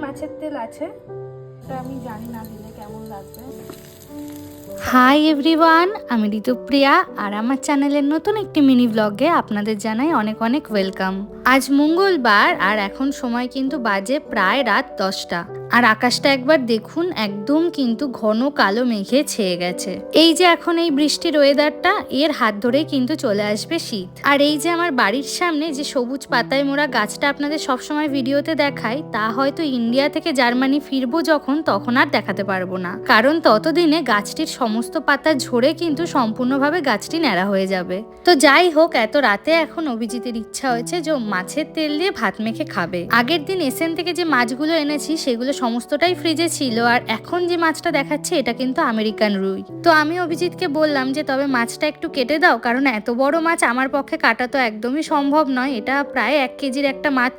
মাছের তেল আছে, এটা আমি জানি না দিলে কেমন লাগবে। হাই এভরিওয়ান, আমি ঋতুপ্রিয়া আর আমার চ্যানেলের নতুন একটি মিনি ব্লগে আপনাদের জানাই অনেক অনেক ওয়েলকাম। আজ মঙ্গলবার আর এখন সময় কিন্তু বাজে প্রায় রাত 10টা। আর আকাশটা একবার দেখুন, একদম কিন্তু ঘন কালো মেঘে ছেয়ে গেছে। এই যে এখন এই বৃষ্টির ওয়েদারটা, এর হাত ধরেই কিন্তু চলে আসবে শীত। আর এই যে আমার বাড়ির সামনে যে সবুজ পাতায় মোড়া গাছটা আপনাদের সবসময় ভিডিওতে দেখাই, তা হয়তো ইন্ডিয়া থেকে জার্মানি ফিরবো যখন, তখন আর দেখাতে পারবো না, কারণ ততদিনে গাছটির সমস্ত পাতা ঝরে কিন্তু সম্পূর্ণভাবে গাছটি ন্যাড়া হয়ে যাবে। তো যাই হোক, এত রাতে এখন অভিজিতের ইচ্ছা হয়েছে যে মাছের তেল দিয়ে ভাত মেখে খাবে। আগের দিন এসেন থেকে যে মাছগুলো এনেছি সেগুলো সমস্তটাই ফ্রিজে ছিল, আর এখন যে মাছটা দেখাচ্ছে এটা কিন্তু আমেরিকান রুই। তো আমি অভিজিৎকে বললাম যে তবে মাছটা একটু কেটে দাও, কারণ এত বড় মাছ আমার পক্ষে কাটা তো একদমই সম্ভব নয়। এটা প্রায় 1 কেজির একটা মাছ